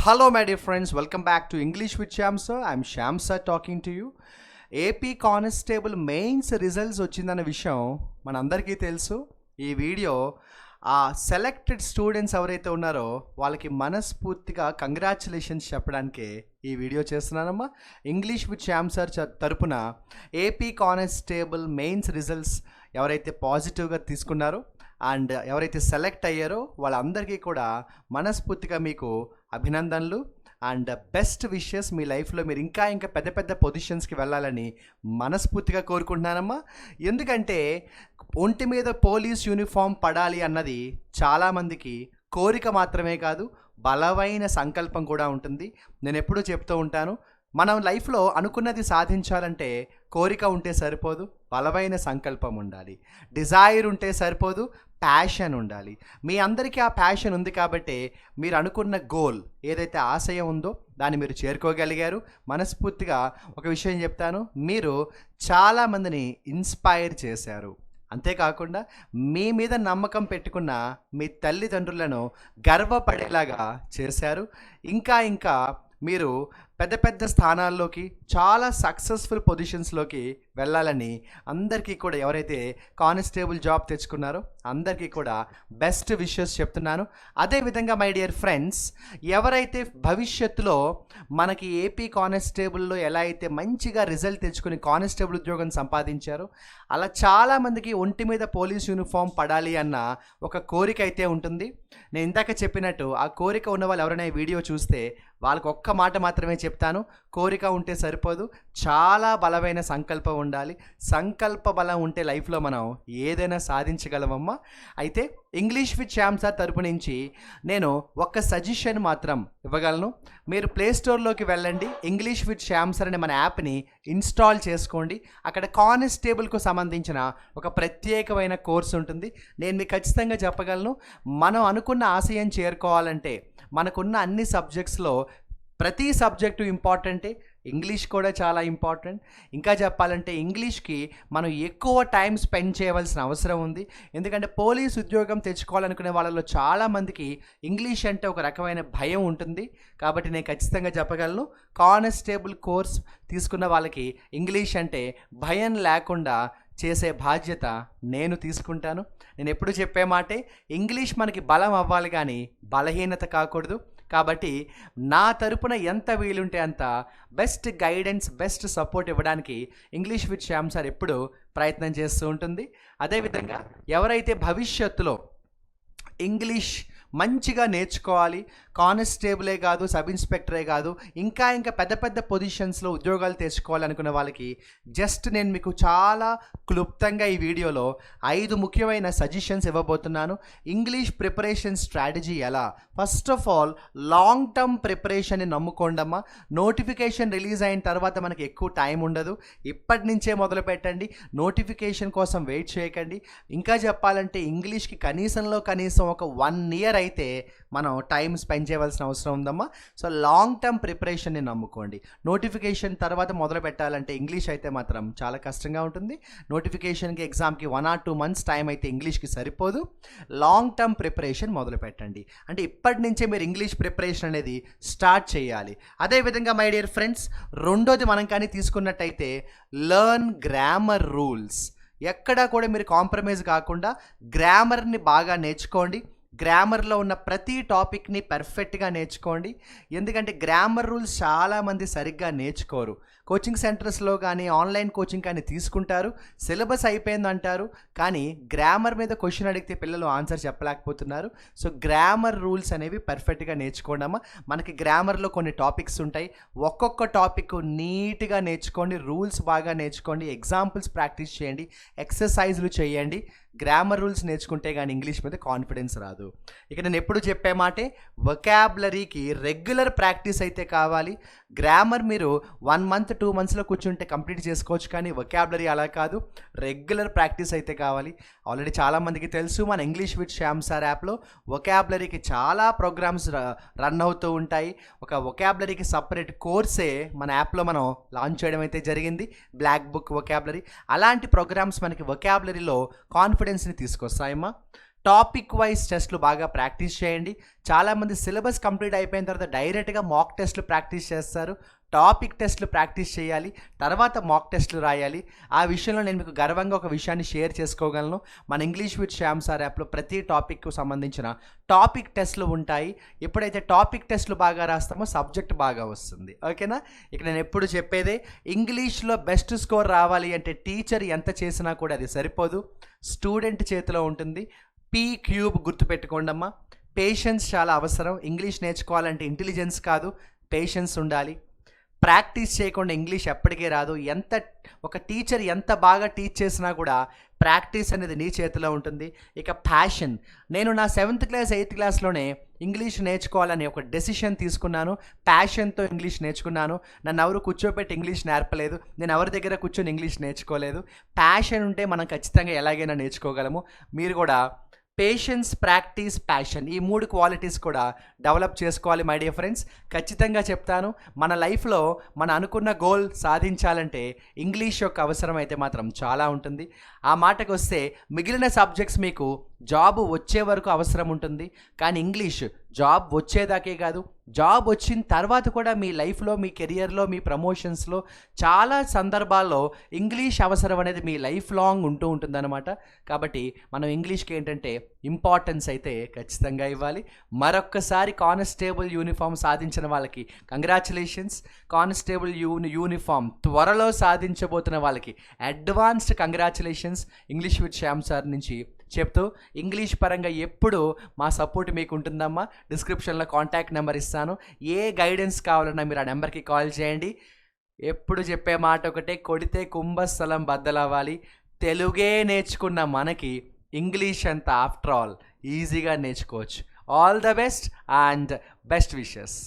Hello, my dear friends. Welcome back to English with Shyam sir. I'm Shyam sir talking to you. AP constable mains results వచ్చిందన్న విషయం మనందరికీ తెలుసు. ఈ video ఆ selected students ఎవరైతే ఉన్నారో వాళ్ళకి మనస్ఫూర్తిగా కంగ్రాచులేషన్స్ చెప్పడానికే ఈ వీడియో చేస్తున్నానమ్మా. ఇంగ్లీష్ విత్ శ్యామ్ సార్ తరపున ఏపీ కానిస్టేబుల్ మెయిన్స్ రిజల్ట్స్ ఎవరైతే పాజిటివ్గా తీసుకున్నారో అండ్ ఎవరైతే సెలెక్ట్ అయ్యారో వాళ్ళందరికీ కూడా మనస్ఫూర్తిగా మీకు అభినందనలు అండ్ బెస్ట్ విషెస్. మీ లైఫ్లో మీరు ఇంకా పెద్ద పెద్ద పొజిషన్స్కి వెళ్ళాలని మనస్ఫూర్తిగా కోరుకుంటున్నానమ్మా. ఎందుకంటే ఒంటి మీద పోలీస్ యూనిఫామ్ పడాలి అన్నది చాలామందికి కోరిక మాత్రమే కాదు, బలమైన సంకల్పం కూడా ఉంటుంది. నేను ఎప్పుడూ చెప్తూ ఉంటాను, మనం లైఫ్లో అనుకున్నది సాధించాలంటే కోరిక ఉంటే సరిపోదు, బలమైన సంకల్పం ఉండాలి. డిజైర్ ఉంటే సరిపోదు, ప్యాషన్ ఉండాలి. మీ అందరికీ ఆ ప్యాషన్ ఉంది కాబట్టి మీరు అనుకున్న గోల్ ఏదైతే ఆశయం ఉందో దాన్ని మీరు చేరుకోగలిగారు. మనస్ఫూర్తిగా ఒక విషయం చెప్తాను, మీరు చాలామందిని ఇన్స్పైర్ చేశారు. అంతేకాకుండా మీ మీద నమ్మకం పెట్టుకున్న మీ తల్లిదండ్రులను గర్వపడేలాగా చేశారు. ఇంకా మీరు పెద్ద పెద్ద స్థానాల్లోకి, చాలా సక్సెస్ఫుల్ పొజిషన్స్లోకి వెళ్ళాలని అందరికీ కూడా, ఎవరైతే కానిస్టేబుల్ జాబ్ తెచ్చుకున్నారో అందరికీ కూడా బెస్ట్ విషెస్ చెప్తున్నాను. అదేవిధంగా మై డియర్ ఫ్రెండ్స్, ఎవరైతే భవిష్యత్తులో మనకి ఏపీ కానిస్టేబుల్లో ఎలా అయితే మంచిగా రిజల్ట్ తెచ్చుకుని కానిస్టేబుల్ ఉద్యోగం సంపాదించారో అలా చాలామందికి ఒంటి మీద పోలీస్ యూనిఫామ్ పడాలి అన్న ఒక కోరిక అయితే ఉంటుంది. నేను ఇందాక చెప్పినట్టు ఆ కోరిక ఉన్న వాళ్ళు ఎవరైనా ఈ వీడియో చూస్తే వాళ్ళకి ఒక్క మాట మాత్రమే చెప్తాను, కోరిక ఉంటే సరిపోదు, చాలా బలమైన సంకల్పం ఉండాలి. సంకల్ప బలం ఉంటే లైఫ్లో మనం ఏదైనా సాధించగలమమ్మా. అయితే ఇంగ్లీష్ విత్ శ్యామ్ సార్ తరపు నుంచి నేను ఒక్క సజెషన్ మాత్రం ఇవ్వగలను. మీరు ప్లేస్టోర్లోకి వెళ్ళండి, ఇంగ్లీష్ విత్ శ్యామ్ సార్ అనే మన యాప్ని ఇన్స్టాల్ చేసుకోండి. అక్కడ కానిస్టేబుల్కు సంబంధించిన ఒక ప్రత్యేకమైన కోర్సు ఉంటుంది. నేను మీకు ఖచ్చితంగా చెప్పగలను, మనం అనుకున్న ఆశయం చేరుకోవాలంటే మనకున్న అన్ని సబ్జెక్ట్స్లో ప్రతి సబ్జెక్టు ఇంపార్టెంటే, ఇంగ్లీష్ కూడా చాలా ఇంపార్టెంట్. ఇంకా చెప్పాలంటే ఇంగ్లీష్కి మనం ఎక్కువ టైం స్పెండ్ చేయవలసిన అవసరం ఉంది. ఎందుకంటే పోలీస్ ఉద్యోగం తెచ్చుకోవాలనుకునే వాళ్ళలో చాలామందికి ఇంగ్లీష్ అంటే ఒక రకమైన భయం ఉంటుంది. కాబట్టి నేను ఖచ్చితంగా చెప్పగలను, కానిస్టేబుల్ కోర్స్ తీసుకున్న వాళ్ళకి ఇంగ్లీష్ అంటే భయం లేకుండా చేసే బాధ్యత నేను తీసుకుంటాను. నేను ఎప్పుడు చెప్పే మాటే, ఇంగ్లీష్ మనకి బలం అవ్వాలి కానీ బలహీనత కాకూడదు. కాబట్టి నా తరపున ఎంత వీలుంటే అంత బెస్ట్ గైడెన్స్, బెస్ట్ సపోర్ట్ ఇవ్వడానికి ఇంగ్లీష్ విత్ శ్యామ్ సార్ ఎప్పుడు ప్రయత్నం చేస్తూ ఉంటుంది. అదేవిధంగా ఎవరైతే భవిష్యత్తులో ఇంగ్లీష్ మంచిగా నేర్చుకోవాలి, కానిస్టేబులే కాదు, సబ్ ఇన్స్పెక్టరే కాదు, ఇంకా పెద్ద పెద్ద పొజిషన్స్లో ఉద్యోగాలు తెచ్చుకోవాలనుకున్న వాళ్ళకి జస్ట్ నేను మీకు చాలా క్లుప్తంగా ఈ వీడియోలో 5 ముఖ్యమైన సజెషన్స్ ఇవ్వబోతున్నాను. ఇంగ్లీష్ ప్రిపరేషన్ స్ట్రాటజీ ఎలా? First of all long term ప్రిపరేషన్ని నమ్ముకోండమ్మా. నోటిఫికేషన్ రిలీజ్ అయిన తర్వాత మనకి ఎక్కువ టైం ఉండదు, ఇప్పటి నుంచే మొదలు పెట్టండి. నోటిఫికేషన్ కోసం వెయిట్ చేయకండి. ఇంకా చెప్పాలంటే ఇంగ్లీష్కి కనీసం ఒక 1 ఇయర్ అయితే మనం టైం స్పెండ్ చేయవలసిన అవసరం ఉందమ్మా. సో లాంగ్ టర్మ్ ప్రిపరేషన్ని నమ్ముకోండి. నోటిఫికేషన్ తర్వాత మొదలు పెట్టాలంటే ఇంగ్లీష్ అయితే మాత్రం చాలా కష్టంగా ఉంటుంది. నోటిఫికేషన్కి, ఎగ్జామ్కి 1 or 2 months టైం అయితే ఇంగ్లీష్కి సరిపోదు. లాంగ్ టర్మ్ ప్రిపరేషన్ మొదలు పెట్టండి. అంటే ఇప్పటి నుంచే మీరు ఇంగ్లీష్ ప్రిపరేషన్ అనేది స్టార్ట్ చేయాలి. అదేవిధంగా మై డియర్ ఫ్రెండ్స్, రెండోది మనం కానీ తీసుకున్నట్టయితే లెర్న్ గ్రామర్ రూల్స్. ఎక్కడా కూడా మీరు కాంప్రమైజ్ కాకుండా గ్రామర్ని బాగా నేర్చుకోండి. గ్రామర్లో ఉన్న ప్రతి టాపిక్ని పర్ఫెక్ట్గా నేర్చుకోండి. ఎందుకంటే గ్రామర్ రూల్స్ చాలామంది సరిగ్గా నేర్చుకోరు. కోచింగ్ సెంటర్స్లో కానీ ఆన్లైన్ కోచింగ్ కానీ తీసుకుంటారు, సిలబస్ అయిపోయిందంటారు, కానీ గ్రామర్ మీద క్వశ్చన్ అడిగితే పిల్లలు ఆన్సర్ చెప్పలేకపోతున్నారు. సో గ్రామర్ రూల్స్ అనేవి పర్ఫెక్ట్గా నేర్చుకోండమ్మా. మనకి గ్రామర్లో కొన్ని టాపిక్స్ ఉంటాయి, ఒక్కొక్క టాపిక్ నీట్గా నేర్చుకోండి, రూల్స్ బాగా నేర్చుకోండి, ఎగ్జాంపుల్స్ ప్రాక్టీస్ చేయండి, ఎక్సర్సైజ్లు చేయండి. గ్రామర్ రూల్స్ నేర్చుకుంటే కానీ ఇంగ్లీష్ మీద కాన్ఫిడెన్స్ రాదు. ఇక నేను ఎప్పుడు చెప్పే మాటే, వొకాబులరీకి రెగ్యులర్ ప్రాక్టీస్ అయితే కావాలి. గ్రామర్ మీరు 1 month 2 monthsలో కూర్చుంటే కంప్లీట్ చేసుకోవచ్చు, కానీ వొకాబులరీ అలా కాదు, రెగ్యులర్ ప్రాక్టీస్ అయితే కావాలి. ఆల్రెడీ చాలామందికి తెలుసు, మన ఇంగ్లీష్ విత్ శ్యామ్ సార్ యాప్లో వొకాబులరీకి చాలా ప్రోగ్రామ్స్ రన్ అవుతూ ఉంటాయి. ఒక వొకాబులరీకి సపరేట్ కోర్సే మన యాప్లో మనం లాంచ్ చేయడం అయితే జరిగింది, బ్లాక్ బుక్ వొకాబులరీ. అలాంటి ప్రోగ్రామ్స్ మనకి వొకాబులరీలో కాన్ఫిడెన్స్ని తీసుకొస్తాయమ్మా. టాపిక్ వైజ్ టెస్ట్లు బాగా ప్రాక్టీస్ చేయండి. చాలామంది సిలబస్ కంప్లీట్ అయిపోయిన తర్వాత డైరెక్ట్గా మాక్ టెస్ట్లు ప్రాక్టీస్ చేస్తారు. టాపిక్ టెస్ట్లు ప్రాక్టీస్ చేయాలి, తర్వాత మాక్ టెస్ట్లు రాయాలి. ఆ విషయంలో నేను మీకు గర్వంగా ఒక విషయాన్ని షేర్ చేసుకోగలను. మన ఇంగ్లీష్ విత్ శ్యామ్ సార్ యాప్లో ప్రతి టాపిక్కు సంబంధించిన టాపిక్ టెస్ట్లు ఉంటాయి. ఎప్పుడైతే టాపిక్ టెస్ట్లు బాగా రాస్తామో సబ్జెక్ట్ బాగా వస్తుంది. ఓకేనా? ఇక నేను ఎప్పుడు చెప్పేదే, ఇంగ్లీష్లో బెస్ట్ స్కోర్ రావాలి అంటే టీచర్ ఎంత చేసినా కూడా అది సరిపోదు, స్టూడెంట్ చేతిలో ఉంటుంది. P³ గుర్తుపెట్టుకోండి అమ్మా. పేషెన్స్ చాలా అవసరం. ఇంగ్లీష్ నేర్చుకోవాలంటే ఇంటెలిజెన్స్ కాదు, పేషెన్స్ ఉండాలి. ప్రాక్టీస్ చేయకుండా ఇంగ్లీష్ ఎప్పటికీ రాదు. ఒక టీచర్ ఎంత బాగా టీచ్ చేసినా కూడా ప్రాక్టీస్ అనేది నీ చేతిలో ఉంటుంది. ఇక ప్యాషన్. నేను నా 7th క్లాస్ 8th క్లాస్లోనే ఇంగ్లీష్ నేర్చుకోవాలని ఒక డెసిషన్ తీసుకున్నాను. ప్యాషన్తో ఇంగ్లీష్ నేర్చుకున్నాను. నన్ను ఎవరు కూర్చోబెట్టి ఇంగ్లీష్ నేర్పలేదు, నేను ఎవరి దగ్గర కూర్చొని ఇంగ్లీష్ నేర్చుకోలేదు. ప్యాషన్ ఉంటే మనం ఖచ్చితంగా ఎలాగైనా నేర్చుకోగలము. మీరు కూడా పేషెన్స్, ప్రాక్టీస్, ప్యాషన్, ఈ 3 క్వాలిటీస్ కూడా డెవలప్ చేసుకోవాలి మై డియర్ ఫ్రెండ్స్. ఖచ్చితంగా చెప్తాను, మన లైఫ్లో మన అనుకున్న గోల్ సాధించాలంటే ఇంగ్లీష్ యొక్క అవసరం అయితే మాత్రం చాలా ఉంటుంది. ఆ మాటకు వస్తే మిగిలిన సబ్జెక్ట్స్ మీకు జాబ్ వచ్చే వరకు అవసరం ఉంటుంది, కానీ ఇంగ్లీష్ జాబ్ వచ్చేదాకే కాదు, జాబ్ వచ్చిన తర్వాత కూడా మీ లైఫ్లో, మీ కెరియర్లో, మీ ప్రమోషన్స్లో చాలా సందర్భాల్లో ఇంగ్లీష్ అవసరం అనేది మీ లైఫ్ లాంగ్ ఉంటూ ఉంటుందన్నమాట. కాబట్టి మనం ఇంగ్లీష్కి ఏంటంటే ఇంపార్టెన్స్ అయితే ఖచ్చితంగా ఇవ్వాలి. మరొక్కసారి కానిస్టేబుల్ యూనిఫామ్ సాధించిన వాళ్ళకి కంగ్రాచులేషన్స్. కానిస్టేబుల్ యూనిఫామ్ త్వరలో సాధించబోతున్న వాళ్ళకి advanced congratulations English with Shyam sir నుంచి చెప్తూ, ఇంగ్లీష్ పరంగా ఎప్పుడు మా సపోర్ట్ మీకు ఉంటుందమ్మా. డిస్క్రిప్షన్లో కాంటాక్ట్ నెంబర్ ఇస్తాను. ఏ గైడెన్స్ కావాలన్నా మీరు ఆ నెంబర్కి కాల్ చేయండి. ఎప్పుడు చెప్పే మాట ఒకటే, కొడితే కుంభస్థలం బద్దలవ్వాలి. తెలుగే నేర్చుకున్న మనకి ఇంగ్లీష్ అంతా ఆఫ్టర్ ఆల్ ఈజీగా నేర్చుకోవచ్చు. All the best and best wishes.